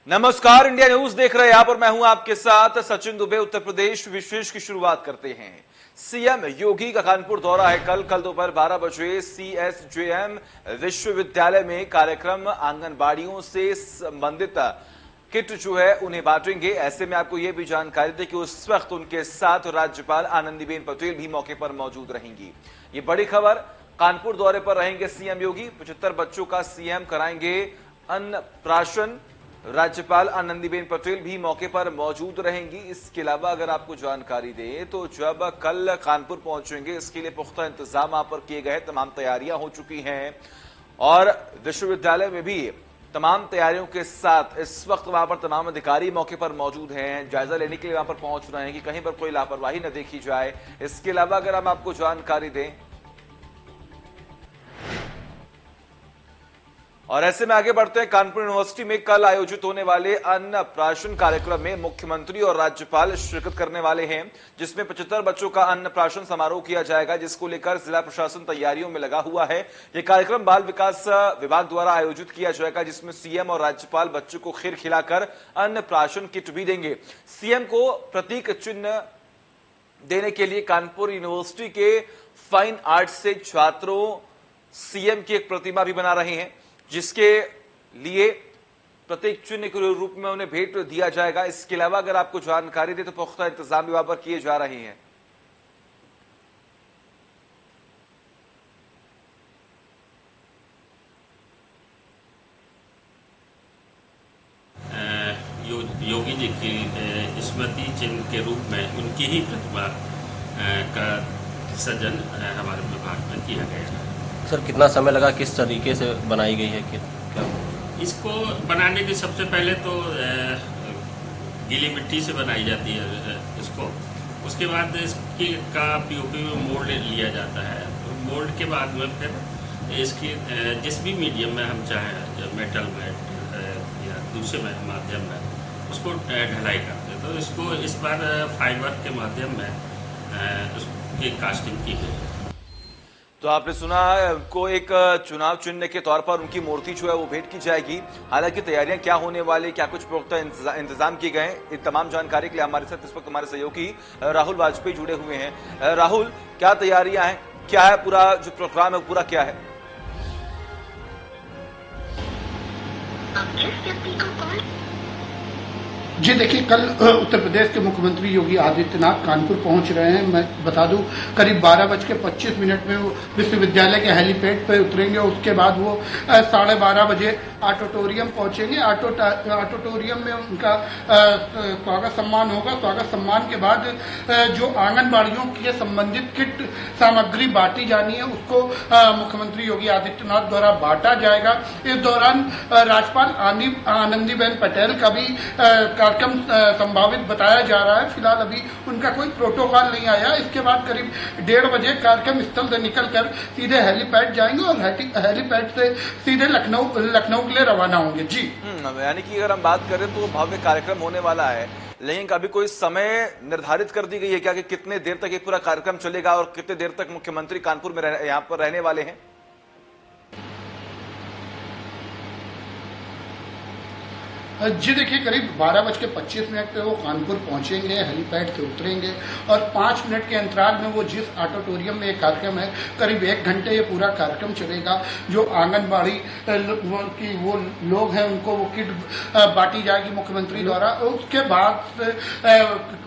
नमस्कार, India news देख रहे हैं आप और मैं हूं आपके साथ सचिन दुबे। उत्तर प्रदेश विशेष की शुरुआत करते हैं। सीएम योगी का कानपुर दौरा है। कल दोपहर 12 बजे सीएसजेएम विश्वविद्यालय में कार्यक्रम आंगनबाड़ियों से संबंधित किट जो है उन्हें बांटेंगे। ऐसे में आपको यह भी जानकारी दे कि उस वक्त उनके साथ राज्यपाल आनंदीबेन पटेल भी मौके पर मौजूद रहेंगी। ये बड़ी खबर, कानपुर दौरे पर रहेंगे सीएम योगी। 75 बच्चों का सीएम कराएंगे अन्नप्राशन। राज्यपाल आनंदीबेन पटेल भी मौके पर मौजूद रहेंगी। इसके अलावा अगर आपको जानकारी दें तो जब कल कानपुर पहुंचेंगे, इसके लिए पुख्ता इंतजाम वहां पर किए गए, तमाम तैयारियां हो चुकी हैं और विश्वविद्यालय में भी तमाम तैयारियों के साथ इस वक्त वहां पर तमाम अधिकारी मौके पर मौजूद हैं। जायजा लेने के लिए वहां पर पहुंच रहे हैं कि कहीं पर कोई लापरवाही न देखी जाए। इसके अलावा अगर हम आपको जानकारी दें और ऐसे में आगे बढ़ते हैं, कानपुर यूनिवर्सिटी में कल आयोजित होने वाले अन्नप्राशन कार्यक्रम में मुख्यमंत्री और राज्यपाल शिरकत करने वाले हैं, जिसमें 75 बच्चों का अन्नप्राशन समारोह किया जाएगा, जिसको लेकर जिला प्रशासन तैयारियों में लगा हुआ है। यह कार्यक्रम बाल विकास विभाग द्वारा आयोजित किया जाएगा, जिसमें सीएम और राज्यपाल बच्चों को खीर खिलाकर अन्नप्राशन किट भी देंगे। सीएम को प्रतीक चिन्ह देने के लिए कानपुर यूनिवर्सिटी के फाइन आर्ट से छात्रों सीएम की एक प्रतिमा भी बना रहे हैं, जिसके लिए प्रतीक चिन्ह के रूप में उन्हें भेंट दिया जाएगा। इसके अलावा अगर आपको जानकारी दे तो पुख्ता इंतजाम भी वहां पर किए जा रहे हैं। योगी जी की स्मृति चिन्ह के रूप में उनकी ही प्रतिमा का सृजन हमारे विभाग में किया गया है। सर, कितना समय लगा, किस तरीके से बनाई गई है किट? क्या इसको बनाने के सबसे पहले तो गीली मिट्टी से बनाई जाती है इसको। उसके बाद इसकी का पीओपी में मोल्ड लिया जाता है। मोल्ड के बाद में फिर इसकी जिस भी मीडियम में हम चाहें, मेटल में या दूसरे माध्यम में उसको ढलाई करते हैं। तो इसको इस बार फाइबर के माध्यम में उसकी कास्टिंग की गई। तो आपने सुना, उनको एक चुनाव चिन्ह के तौर पर उनकी मूर्ति जो है वो भेंट की जाएगी। हालांकि तैयारियां क्या होने वाली, क्या कुछ पुख्ता इंतजाम किए गए हैं, तमाम जानकारी के लिए हमारे साथ इस वक्त हमारे सहयोगी राहुल वाजपेयी जुड़े हुए हैं। राहुल, क्या तैयारियां हैं, क्या है पूरा जो प्रोग्राम है, पूरा क्या है? जी देखिए, कल उत्तर प्रदेश के मुख्यमंत्री योगी आदित्यनाथ कानपुर पहुंच रहे हैं। मैं बता दूं, करीब 12:25 में वो विश्वविद्यालय के हेलीपैड पर उतरेंगे। उसके बाद वो 12:30 बजे ऑडिटोरियम पहुंचेंगे। ऑडिटोरियम में उनका स्वागत सम्मान होगा। स्वागत सम्मान के बाद जो आंगनबाड़ियों के संबंधित किट सामग्री बांटी जानी है, उसको मुख्यमंत्री योगी आदित्यनाथ द्वारा बांटा जाएगा। इस दौरान राज्यपाल आनंदीबेन पटेल का भी कार्यक्रम संभावित बताया जा रहा है। फिलहाल अभी उनका कोई प्रोटोकॉल नहीं आया। इसके बाद करीब 1:30 बजे कार्यक्रम स्थल से निकलकर सीधे हेलीपैड जाएंगे और हेलीपैड से सीधे लखनऊ के लिए रवाना होंगे। जी, यानी कि अगर हम बात करें तो भव्य कार्यक्रम होने वाला है, लेकिन अभी कोई समय निर्धारित कर दी गई है क्या कि कितने देर तक ये पूरा कार्यक्रम चलेगा और कितने देर तक मुख्यमंत्री कानपुर में यहाँ पर रहने वाले हैं? जी देखिए, करीब 12:25 पे वो कानपुर पहुंचेंगे, हेलीपैड से उतरेंगे और 5 मिनट के अंतराल में वो जिस ऑडिटोरियम में ये कार्यक्रम है, करीब 1 घंटे ये पूरा कार्यक्रम चलेगा। जो आंगनबाड़ी की वो लोग हैं, उनको वो किट बांटी जाएगी मुख्यमंत्री द्वारा। उसके बाद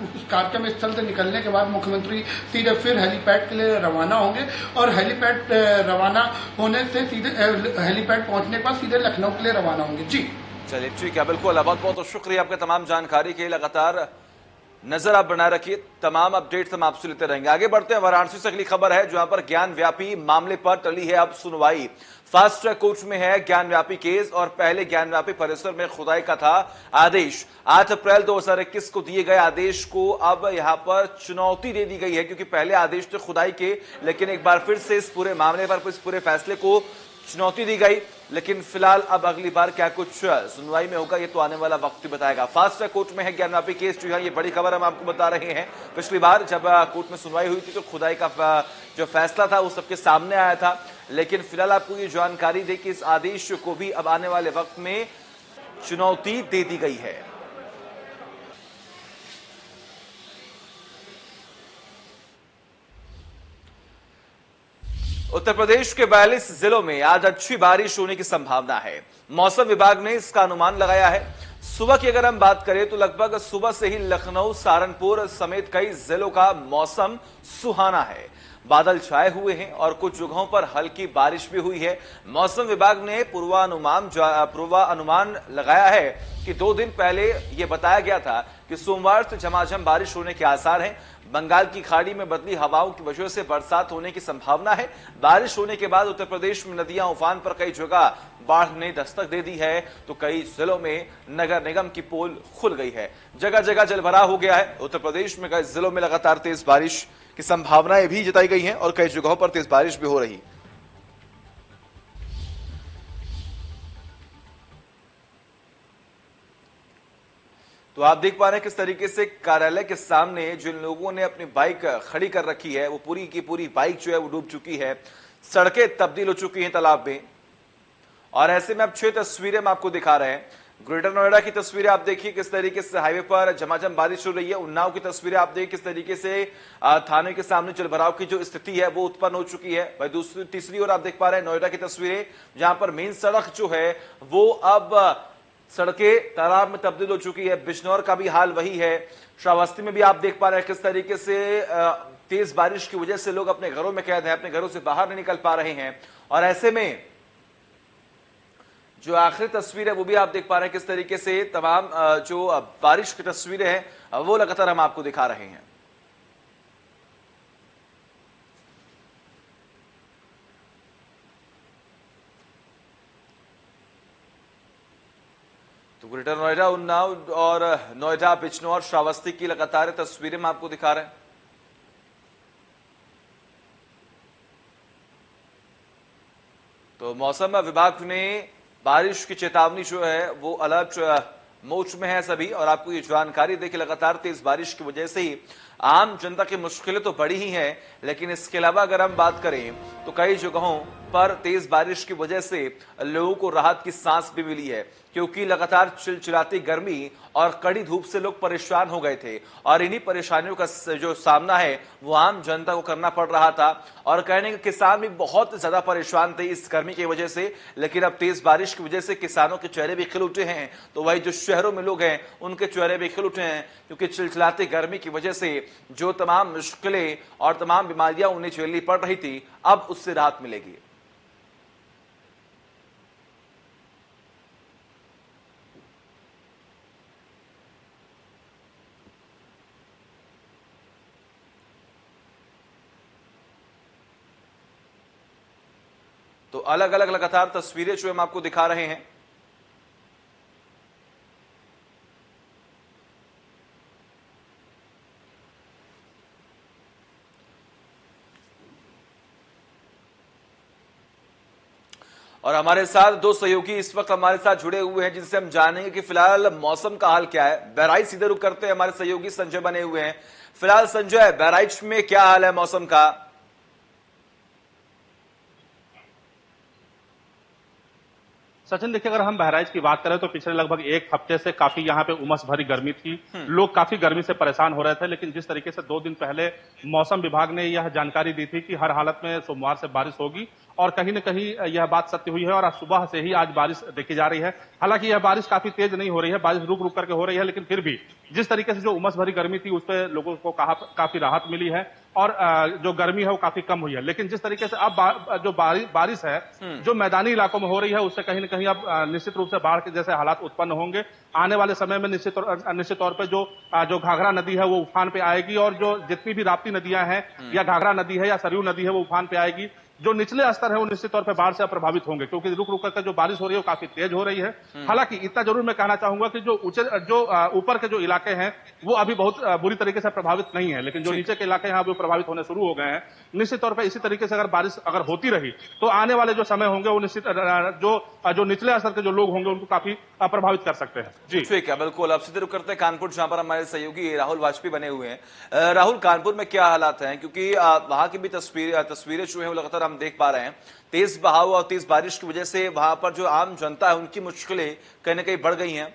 उस कार्यक्रम स्थल से निकलने के बाद मुख्यमंत्री सीधे फिर हेलीपैड के लिए रवाना होंगे और हेलीपैड रवाना होने से सीधे हेलीपैड पहुंचने के बाद सीधे लखनऊ के लिए रवाना होंगे। जी चलिए, ठीक है, बिल्कुल। बहुत बहुत शुक्रिया आपके तमाम जानकारी के लिए। लगातार नजर आप बनाए रखिए, तमाम अपडेट्स हम आपसे लेते रहेंगे। आगे बढ़ते हैं, वाराणसी से अगली खबर है, जहां पर ज्ञान व्यापी मामले पर टली है अब सुनवाई। फास्ट ट्रैक कोर्ट में है ज्ञान व्यापी केस और पहले ज्ञान व्यापी परिसर में खुदाई का था आदेश। 8 अप्रैल 2021 को दिए गए आदेश को अब यहां पर चुनौती दे दी गई है, क्योंकि पहले आदेश थे खुदाई के, लेकिन एक बार फिर से इस पूरे मामले पर, इस पूरे फैसले को चुनौती दी गई। लेकिन फिलहाल अब अगली बार क्या कुछ सुनवाई में होगा, ये तो आने वाला वक्त ही बताएगा। फास्ट ट्रैक कोर्ट में है ज्ञान व्यापी केस। जी हाँ, ये बड़ी खबर हम आपको बता रहे हैं। पिछली बार जब कोर्ट में सुनवाई हुई थी तो खुदाई का जो फैसला था वो सबके सामने आया था, लेकिन फिलहाल आपको ये जानकारी दे कि इस आदेश को भी अब आने वाले वक्त में चुनौती दे दी गई है। उत्तर प्रदेश के 42 जिलों में आज अच्छी बारिश होने की संभावना है। मौसम विभाग ने इसका अनुमान लगाया है। सुबह की अगर हम बात करें तो लगभग सुबह से ही लखनऊ, सहारनपुर समेत कई जिलों का मौसम सुहाना है। बादल छाए हुए हैं और कुछ जगहों पर हल्की बारिश भी हुई है। मौसम विभाग ने पूर्वानुमान लगाया है कि 2 दिन पहले यह बताया गया था कि सोमवार से झमाझम बारिश होने के आसार हैं। बंगाल की खाड़ी में बदली हवाओं की वजह से बरसात होने की संभावना है। बारिश होने के बाद उत्तर प्रदेश में नदियां उफान पर, कई जगह बाढ़ ने दस्तक दे दी है तो कई जिलों में नगर निगम की पोल खुल गई है। जगह जगह जलभराव हो गया है। उत्तर प्रदेश में कई जिलों में लगातार तेज बारिश की संभावनाएं भी जताई गई हैं और कई जगहों पर तेज बारिश भी हो रही। तो आप देख पा रहे हैं किस तरीके से कार्यालय के सामने जिन लोगों ने अपनी बाइक खड़ी कर रखी है वो पूरी की पूरी बाइक जो है वो डूब चुकी है। सड़कें तब्दील हो चुकी हैं तालाब में। और ऐसे में अब 6 तस्वीरें हम आपको दिखा रहे हैं। ग्रेटर नोएडा की तस्वीरें आप देखिए किस तरीके से हाईवे पर झमाझम बारिश हो रही है। उन्नाव की तस्वीरें आप देखिए किस तरीके से थाने के सामने जलभराव की जो स्थिति है वो उत्पन्न हो चुकी है। भाई तीसरी ओर आप देख पा रहे हैं नोएडा की तस्वीरें, जहां पर मेन सड़क जो है वो अब सड़कें तालाब में तब्दील हो चुकी है। बिजनौर का भी हाल वही है। श्रावस्ती में भी आप देख पा रहे हैं किस तरीके से तेज बारिश की वजह से लोग अपने घरों में कैद हैं, अपने घरों से बाहर नहीं निकल पा रहे हैं। और ऐसे में जो आखिरी तस्वीर है वो भी आप देख पा रहे हैं किस तरीके से तमाम जो बारिश की तस्वीरें हैं वो लगातार हम आपको दिखा रहे हैं। तो ग्रेटर नोएडा, उन्नाव और नोएडा, बिजनौर, श्रावस्ती की लगातार तस्वीरें हम आपको दिखा रहे हैं। तो मौसम विभाग ने बारिश की चेतावनी जो है वो अलर्ट मोड में है सभी। और आपको ये जानकारी देखिए, लगातार तेज बारिश की वजह से ही आम जनता की मुश्किलें तो बढ़ी ही हैं, लेकिन इसके अलावा अगर हम बात करें तो कई जगहों पर तेज बारिश की वजह से लोगों को राहत की सांस भी मिली है, क्योंकि लगातार चिलचिलाती गर्मी और कड़ी धूप से लोग परेशान हो गए थे। और इन्हीं परेशानियों का जो सामना है वो आम जनता को करना पड़ रहा था। और कहने के किसान भी बहुत ज्यादा परेशान थे इस गर्मी की वजह से, लेकिन अब तेज बारिश की वजह से किसानों के चेहरे भी खिल उठे हैं। तो वही जो शहरों में लोग हैं उनके चेहरे भी खिल उठे हैं, क्योंकि चिलचिलाती गर्मी की वजह से जो तमाम मुश्किलें और तमाम बीमारियां उन्हें झेलनी पड़ रही थी अब उससे राहत मिलेगी। तो अलग अलग लगातार तस्वीरें जो हम आपको दिखा रहे हैं। और हमारे साथ 2 सहयोगी इस वक्त हमारे साथ जुड़े हुए हैं, जिनसे हम जानेंगे कि फिलहाल मौसम का हाल क्या है। बहराइच सीधे रुक करते हैं, हमारे सहयोगी संजय बने हुए हैं। फिलहाल संजय, बहराइच में क्या हाल है मौसम का? सचिन, देखिए, अगर हम बहराइच की बात करें तो पिछले लगभग 1 हफ्ते से काफी यहाँ पे उमस भरी गर्मी थी। लोग काफी गर्मी से परेशान हो रहे थे, लेकिन जिस तरीके से 2 दिन पहले मौसम विभाग ने यह जानकारी दी थी कि हर हालत में सोमवार से बारिश होगी, और कहीं न कहीं यह बात सत्य हुई है। और आज सुबह से ही आज बारिश देखी जा रही है। हालांकि यह बारिश काफी तेज नहीं हो रही है, बारिश रुक रुक करके हो रही है, लेकिन फिर भी जिस तरीके से जो उमस भरी गर्मी थी उस पर लोगों को काफी राहत मिली है और जो गर्मी है वो काफी कम हुई है। लेकिन जिस तरीके से अब जो बारिश है जो मैदानी इलाकों में हो रही है, उससे कहीं न कहीं अब निश्चित रूप से बाढ़ के जैसे हालात उत्पन्न होंगे। आने वाले समय में निश्चित तौर पर जो घाघरा नदी है वो उफान पे आएगी, और जो जितनी भी राप्ती नदियां हैं या घाघरा नदी है या सरयू नदी है वो उफान पे आएगी। जो निचले स्तर है वो निश्चित तौर पर बाढ़ से प्रभावित होंगे, क्योंकि रुक रुक कर जो बारिश हो रही है वो काफी तेज हो रही है। हालांकि इतना जरूर मैं कहना चाहूंगा कि जो ऊपर के जो इलाके हैं वो अभी बहुत बुरी तरीके से प्रभावित नहीं है, लेकिन जो नीचे के इलाके हैं वो प्रभावित होने शुरू हो गए हैं। निश्चित तौर पर इसी तरीके से अगर बारिश होती रही तो आने वाले जो समय होंगे वो निश्चित जो निचले स्तर के जो लोग होंगे उनको काफी प्रभावित कर सकते हैं। जी ठीक है, बिल्कुल। अब सीधे रुक करते हैं कानपुर, जहां पर हमारे सहयोगी राहुल वाजपेयी बने हुए हैं। राहुल, कानपुर में क्या हालात हैं? क्योंकि वहां की भी तस्वीरें जो है वो लगातार हम देख पा रहे हैं तेज बहाव और तेज बारिश की वजह से वहां पर जो आम जनता है उनकी मुश्किलें कहीं ना कहीं बढ़ गई हैं।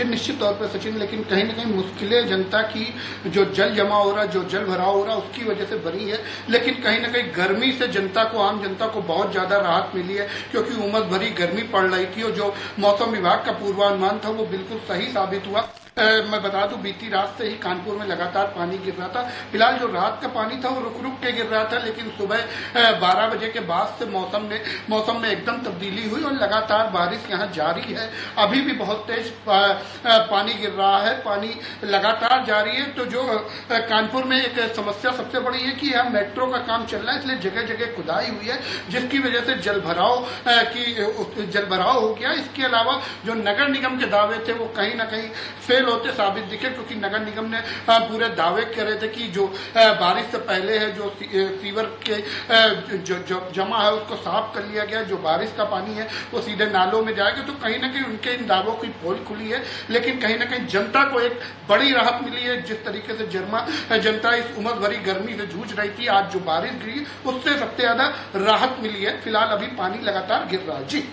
निश्चित तौर पर सचिन, लेकिन कहीं ना कहीं मुश्किलें जनता की जो जल जमा हो रहा, जो जल भराव हो रहा, उसकी वजह से बड़ी है। लेकिन कहीं ना कहीं गर्मी से जनता को, आम जनता को बहुत ज्यादा राहत मिली है, क्योंकि उमस भरी गर्मी पड़ रही थी और जो मौसम विभाग का पूर्वानुमान था वो बिल्कुल सही साबित हुआ। मैं बता दूं, बीती रात से ही कानपुर में लगातार पानी गिर रहा था। फिलहाल जो रात का पानी था वो रुक रुक के गिर रहा था, लेकिन सुबह 12 बजे के बाद से मौसम में एकदम तब्दीली हुई और लगातार बारिश यहाँ जारी है। अभी भी बहुत तेज पानी गिर रहा है, पानी लगातार जारी है। तो जो कानपुर में एक समस्या सबसे बड़ी है कि यहाँ मेट्रो का काम चल रहा है, इसलिए जगह जगह खुदाई हुई है, जिसकी वजह से जल भराव हो गया। इसके अलावा जो नगर निगम के दावे थे वो कहीं ना कहीं फेल होते साबित दिखे, क्योंकि नगर निगम ने पूरे दावे करे थे कि जो बारिश से पहले है जो सीवर के जो जमा है उसको साफ कर लिया गया, जो बारिश का पानी है वो सीधे नालों में जाएगा। तो कहीं ना कहीं उनके इन दावों की पोल खुली है, लेकिन कहीं ना कहीं जनता को एक बड़ी राहत मिली है। जिस तरीके से जनता इस उमस भरी गर्मी से जूझ रही थी, आज जो बारिश गिरी उससे सबसे ज्यादा राहत मिली है। फिलहाल अभी पानी लगातार गिर रहा है। जी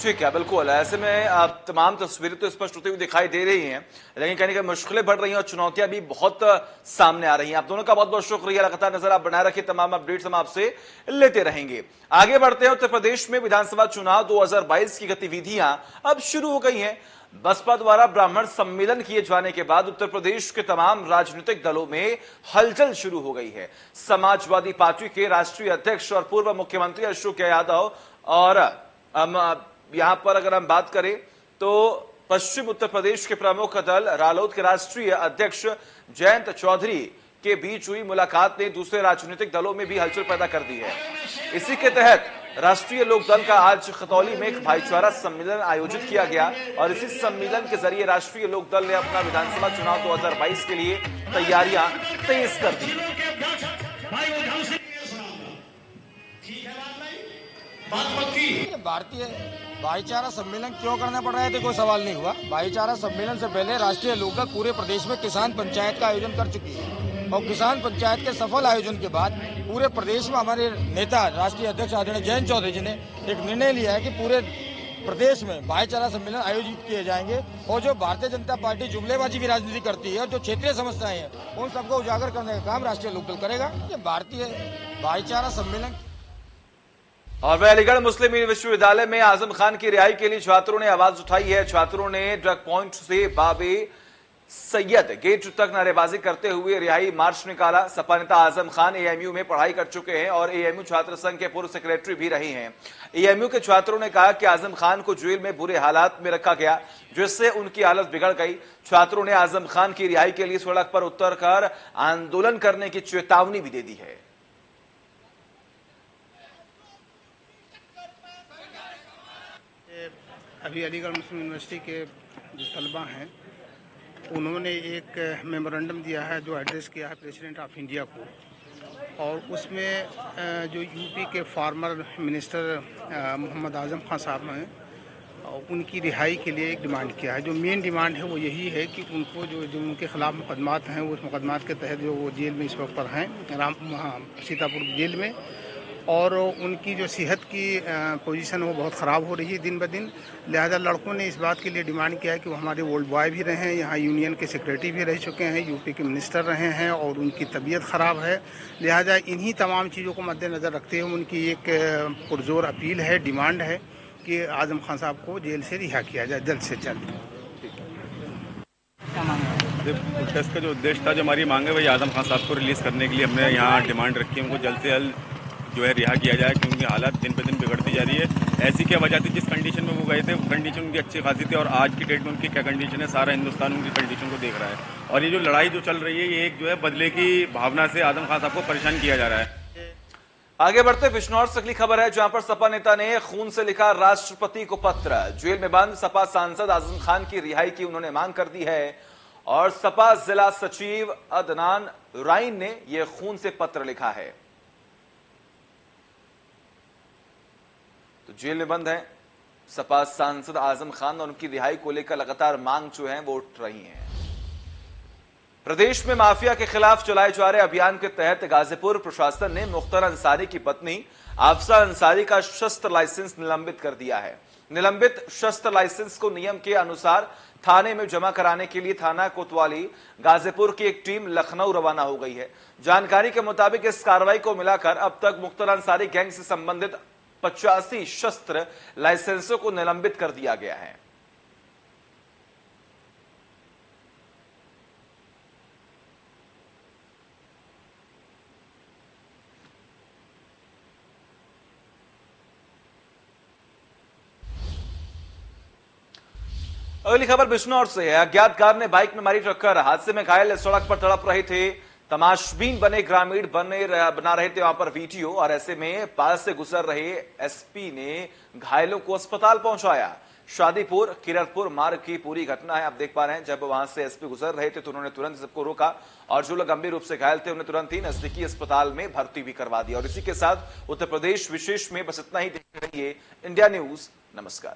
ठीक है, बिल्कुल। ऐसे में आप तमाम तस्वीरें तो स्पष्ट होती हुई दिखाई दे रही हैं, लेकिन कहीं ना कहीं मुश्किलें बढ़ रही हैं और चुनौतियां भी बहुत सामने आ रही हैं। आप दोनों का बहुत बहुत शुक्रिया। लगातार नजर आप बनाए रखिए, तमाम अपडेट्स हम आपसे लेते रहेंगे। आगे बढ़ते हैं। उत्तर प्रदेश में विधानसभा चुनाव 2022 की गतिविधियां अब शुरू हो गई हैं। बसपा द्वारा ब्राह्मण सम्मेलन किए जाने के बाद उत्तर प्रदेश के तमाम राजनीतिक दलों में हलचल शुरू हो गई है। समाजवादी पार्टी के राष्ट्रीय अध्यक्ष और पूर्व मुख्यमंत्री अशोक यादव और यहां पर अगर हम बात करें तो पश्चिम उत्तर प्रदेश के प्रमुख दल रालोद के राष्ट्रीय अध्यक्ष जयंत चौधरी के बीच हुई मुलाकात ने दूसरे राजनीतिक दलों में भी हलचल पैदा कर दी है। इसी के तहत राष्ट्रीय लोक दल का आज खतौली में एक भाईचारा सम्मेलन आयोजित किया गया और इसी सम्मेलन के जरिए राष्ट्रीय लोक दल ने अपना विधानसभा चुनाव 2022 के लिए तैयारियां तेज कर दी। भारतीय भाईचारा सम्मेलन क्यों करना पड़ रहा है तो कोई सवाल नहीं हुआ। भाईचारा सम्मेलन से पहले राष्ट्रीय लोकदल पूरे प्रदेश में किसान पंचायत का आयोजन कर चुकी है और किसान पंचायत के सफल आयोजन के बाद पूरे प्रदेश में हमारे नेता राष्ट्रीय अध्यक्ष आदरणीय जयंत चौधरी जी ने एक निर्णय लिया है कि पूरे प्रदेश में भाईचारा सम्मेलन आयोजित किए जाएंगे और जो भारतीय जनता पार्टी जुमलेबाजी की राजनीति करती है और जो क्षेत्रीय समस्याएं हैं उन सबको उजागर करने का काम राष्ट्रीय लोकदल करेगा। ये भारतीय भाईचारा सम्मेलन। और वह अलीगढ़ मुस्लिम विश्वविद्यालय में आजम खान की रिहाई के लिए छात्रों ने आवाज उठाई है। छात्रों ने ड्रग पॉइंट से बाबे सैयद गेट तक नारेबाजी करते हुए रिहाई मार्च निकाला। सपा नेता आजम खान एएमयू में पढ़ाई कर चुके हैं और एएमयू छात्र संघ के पूर्व सेक्रेटरी भी रहे हैं। एएमयू के छात्रों ने कहा कि आजम खान को जेल में बुरे हालात में रखा गया, जिससे उनकी हालत बिगड़ गई। छात्रों ने आजम खान की रिहाई के लिए सड़क पर उतरकर आंदोलन करने की चेतावनी भी दे दी है। अभी अलीगढ़ मुस्लिम यूनिवर्सिटी के जो तलबा हैं उन्होंने एक मेमोरेंडम दिया है जो एड्रेस किया है प्रेसिडेंट ऑफ इंडिया को, और उसमें जो यूपी के फार्मर मिनिस्टर मोहम्मद आजम खान साहब हैं उनकी रिहाई के लिए एक डिमांड किया है। जो मेन डिमांड है वो यही है कि उनको जो उनके खिलाफ मुकदमात हैं उस मुकदमात के तहत जो वो जेल में इस वक्त पर हैं सीतापुर जेल में, और उनकी जो सेहत की पोजीशन वो बहुत ख़राब हो रही है दिन ब दिन। लिहाजा लड़कों ने इस बात के लिए डिमांड किया है कि वो हमारे ओल्ड बॉय भी रहे हैं, यहाँ यूनियन के सेक्रेटरी भी रह चुके हैं, यूपी के मिनिस्टर रहे हैं और उनकी तबीयत ख़राब है। लिहाजा इन्हीं तमाम चीज़ों को मद्देनज़र रखते हुए उनकी एक पुरजोर अपील है, डिमांड है कि आजम खान साहब को जेल से रिहा किया जाए जल्द से जल्द। प्रोटेस्ट का जो उद्देश्य था, जो हमारी मांग है वही आजम खान साहब को रिलीज़ करने के लिए हमने यहाँ डिमांड रखी है, उनको जल्द से जल्द जो है रिहा किया जाए, क्योंकि हालत दिन पे दिन बिगड़ती जा रही है। ऐसी क्या वजह थी, जिस कंडीशन में वो गए थे वो कंडीशन उनकी अच्छी खासी थी और आज की डेट में उनकी क्या कंडीशन है, सारा हिंदुस्तान उनकी कंडीशन को देख रहा है। और ये जो लड़ाई जो चल रही है ये एक जो है बदले की भावना से आजम खान साहब को परेशान किया जा रहा है। आगे बढ़ते बिजनौर से अगली खबर है, जहां पर सपा नेता ने खून से लिखा राष्ट्रपति को पत्र। जेल में बंद सपा सांसद आजम खान की रिहाई की उन्होंने मांग कर दी है और सपा जिला सचिव अदनान राइन ने यह खून से पत्र लिखा है। तो जेल में बंद है सपा सांसद आजम खान और उनकी रिहाई को लेकर लगातार मांग जो है वो उठ रही है। प्रदेश में माफिया के खिलाफ चलाए जा रहे अभियान के तहत गाजीपुर प्रशासन ने मुख्तार अंसारी की पत्नी आफसा अंसारी का शस्त्र लाइसेंस निलंबित कर दिया है। निलंबित शस्त्र लाइसेंस को नियम के अनुसार थाने में जमा कराने के लिए थाना कोतवाली गाजीपुर की एक टीम लखनऊ रवाना हो गई है। जानकारी के मुताबिक इस कार्रवाई को मिलाकर अब तक मुख्तार अंसारी गैंग से संबंधित 85 शस्त्र लाइसेंसों को निलंबित कर दिया गया है। अगली खबर बिजनौर से है। अज्ञात कार ने बाइक में मारी टक्कर, हादसे में घायल सड़क पर तड़प रहे थे। तमाशबीन बने ग्रामीण बना रहे थे वहां पर वीडियो, और ऐसे में पास से गुजर रहे एसपी ने घायलों को अस्पताल पहुंचाया। शादीपुर किरतपुर मार्ग की पूरी घटना है, आप देख पा रहे हैं। जब वहां से एसपी गुजर रहे थे तो उन्होंने तुरंत सबको रोका और जो लोग गंभीर रूप से घायल थे उन्हें तुरंत ही नजदीकी अस्पताल में भर्ती भी करवा दिया। और इसी के साथ उत्तर प्रदेश विशेष में बस इतना ही। देखते रहिए इंडिया न्यूज। नमस्कार।